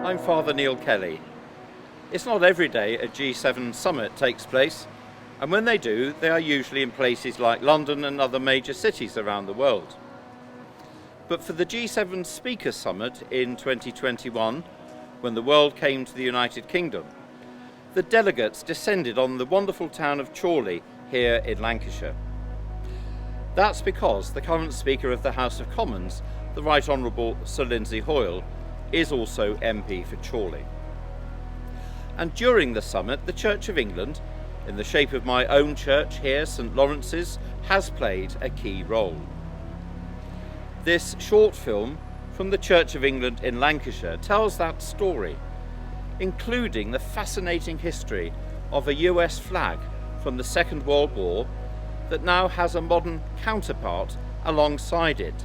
I'm Father Neil Kelly. It's not every day a G7 summit takes place, and when they do, they are usually in places like London and other major cities around the world. But for the G7 Speakers Summit in 2021, when the world came to the United Kingdom, the delegates descended on the wonderful town of Chorley here in Lancashire. That's because the current Speaker of the House of Commons, the Right Honourable Sir Lindsay Hoyle, is also MP for Chorley. And during the summit, the Church of England, in the shape of my own church here, St Laurence's, has played a key role. This short film from the Church of England in Lancashire tells that story, including the fascinating history of a US flag from the Second World War that now has a modern counterpart alongside it,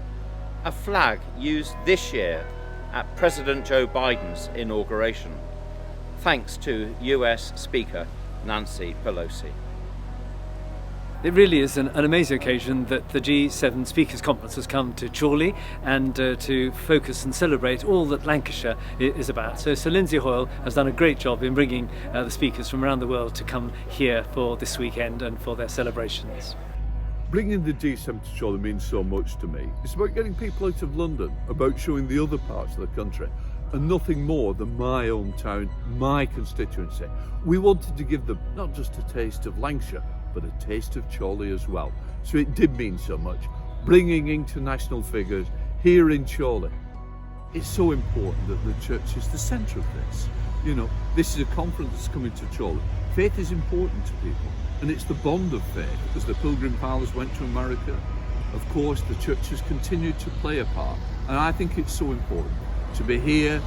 a flag used this year at President Joe Biden's inauguration, thanks to US Speaker Nancy Pelosi. It really is an amazing occasion that the G7 Speakers Conference has come to Chorley and to focus and celebrate all that Lancashire is about. So Sir Lindsay Hoyle has done a great job in bringing the speakers from around the world to come here for this weekend and for their celebrations. Bringing the G7 to Chorley means so much to me. It's about getting people out of London, about showing the other parts of the country, and nothing more than my hometown, my constituency. We wanted to give them not just a taste of Lancashire, but a taste of Chorley as well. So it did mean so much. Bringing international figures here in Chorley. It's so important that the church is the centre of this. You know, this is a conference that's coming to Chorley. Faith is important to people, and it's the bond of faith. As the Pilgrim Fathers went to America, of course, the church has continued to play a part. And I think it's so important to be here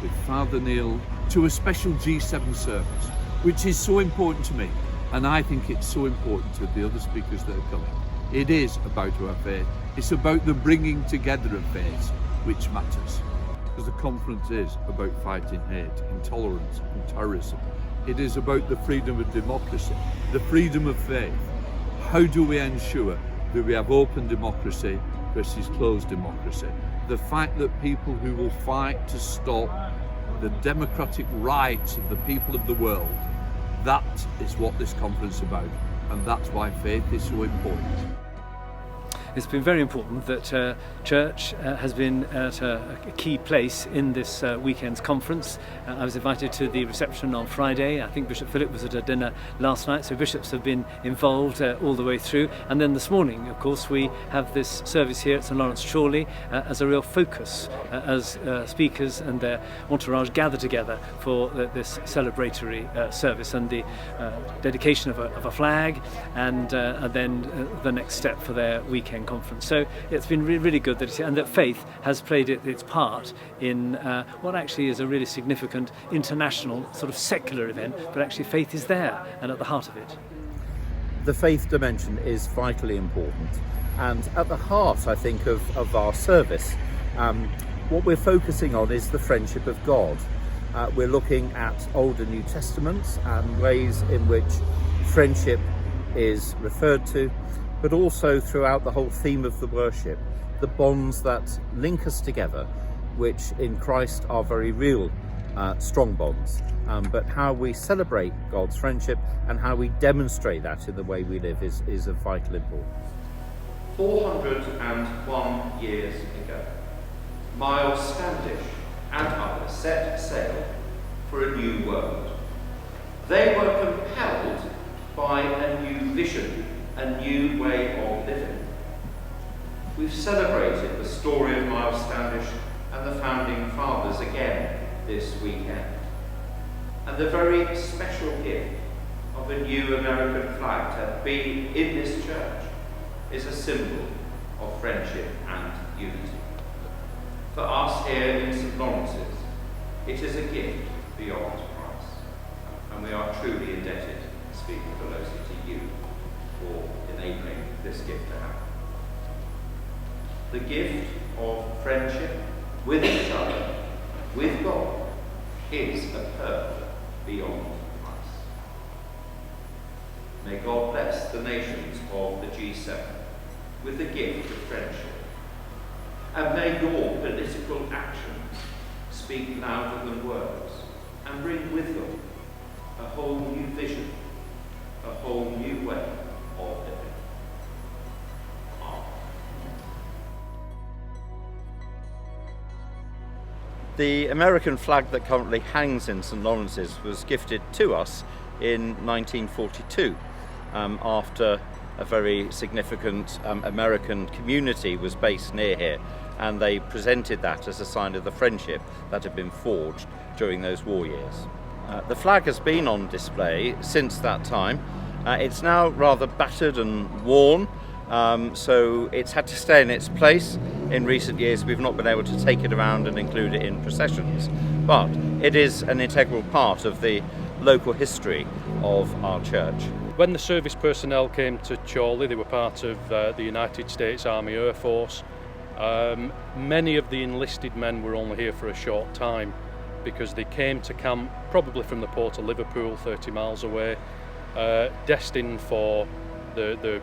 with Father Neil to a special G7 service, which is so important to me. And I think it's so important to the other speakers that are coming. It is about our faith. It's about the bringing together of faith, which matters. Because the conference is about fighting hate, intolerance and terrorism. It is about the freedom of democracy, the freedom of faith. How do we ensure that we have open democracy versus closed democracy? The fact that people who will fight to stop the democratic rights of the people of the world, that is what this conference is about, and that's why faith is so important. It's been very important that church has been at a key place in this weekend's conference. I was invited to the reception on Friday. I think Bishop Philip was at a dinner last night, so bishops have been involved all the way through. And then this morning, of course, we have this service here at St Laurence Chorley as a real focus as speakers and their entourage gather together for this celebratory service and the dedication of a flag and then the next step for their weekend conference. So it's been really good that faith has played its part in what actually is a really significant international sort of secular event, but actually faith is there and at the heart of it. The faith dimension is vitally important, and at the heart, I think, of our service, what we're focusing on is the friendship of God. We're looking at Old and New Testaments and ways in which friendship is referred to, but also throughout the whole theme of the worship, the bonds that link us together, which in Christ are very real, strong bonds, but how we celebrate God's friendship and how we demonstrate that in the way we live is of vital importance. 401 years ago, Myles Standish and others set sail for a new world. They were compelled by a new vision, a new way of living. We've celebrated the story of Myles Standish and the founding fathers again this weekend. And the very special gift of a new American flag to be in this church is a symbol of friendship and unity. For us here in St Laurence's, it is a gift beyond price, and we are truly indebted, Speaker Pelosi, to you for enabling this gift to happen. The gift of friendship with each other, with God, is a pearl beyond price. May God bless the nations of the G7 with the gift of friendship, and may your political actions speak louder than words and bring with them a whole new vision, a whole new way of living. The American flag that currently hangs in St Laurence's was gifted to us in 1942 after a very significant American community was based near here, and they presented that as a sign of the friendship that had been forged during those war years. The flag has been on display since that time. It's now rather battered and worn, so it's had to stay in its place. In recent years we've not been able to take it around and include it in processions, but it is an integral part of the local history of our church. When the service personnel came to Chorley, they were part of the United States Army Air Force. Many of the enlisted men were only here for a short time because they came to camp probably from the port of Liverpool, 30 miles away, destined for the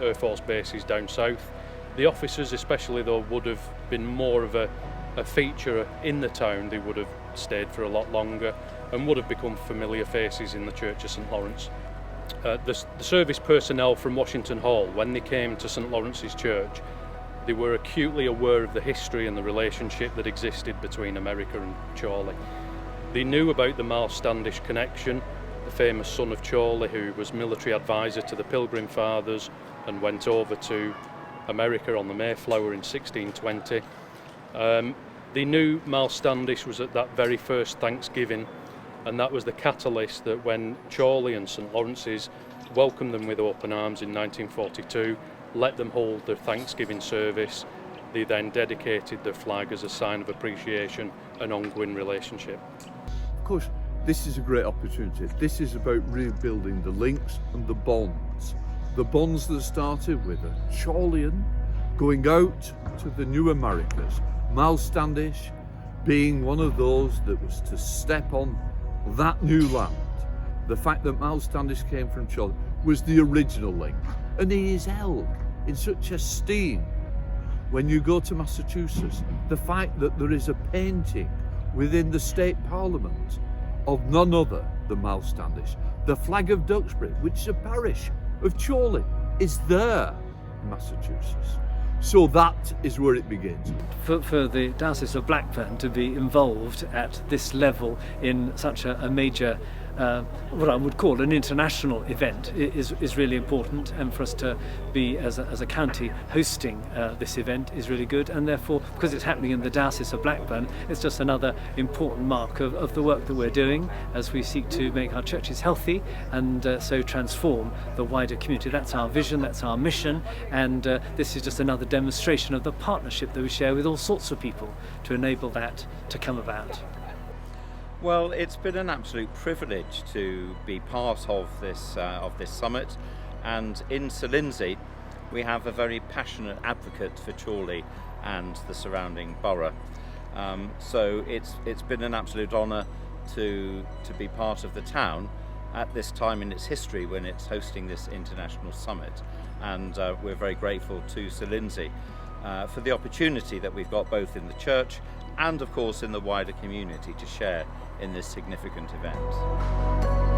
Air Force bases down south. The officers especially though would have been more of a feature in the town. They would have stayed for a lot longer and would have become familiar faces in the Church of St Laurence. The service personnel from Washington Hall, when they came to St Laurence's church, they were acutely aware of the history and the relationship that existed between America and Chorley. They knew about the Myles Standish connection, the famous son of Chorley who was military advisor to the Pilgrim Fathers and went over to America on the Mayflower in 1620. They knew Myles Standish was at that very first Thanksgiving, and that was the catalyst that when Chorley and St Laurence's welcomed them with open arms in 1942, let them hold their Thanksgiving service. They then dedicated the flag as a sign of appreciation and ongoing relationship. Of course, this is a great opportunity. This is about rebuilding the links and the bonds. The bonds that started with a Chorleyan going out to the new Americas, Myles Standish being one of those that was to step on that new land. The fact that Myles Standish came from Chorley was the original link, and he is held in such esteem. When you go to Massachusetts, the fact that there is a painting within the state parliament of none other than Myles Standish, the flag of Duxbury, which is a parish of Chorley, is there in Massachusetts. So that is where it begins. For the Diocese of Blackburn to be involved at this level in such a major, what I would call an international event is really important, and for us to be as a county hosting this event is really good, and therefore because it's happening in the Diocese of Blackburn, it's just another important mark of the work that we're doing as we seek to make our churches healthy and so transform the wider community. That's our vision, that's our mission, and this is just another demonstration of the partnership that we share with all sorts of people to enable that to come about. Well, it's been an absolute privilege to be part of this summit, and in Sir Lindsay we have a very passionate advocate for Chorley and the surrounding borough. So it's been an absolute honour to be part of the town at this time in its history when it's hosting this international summit, and we're very grateful to Sir Lindsay for the opportunity that we've got both in the church and of course in the wider community to share in this significant event.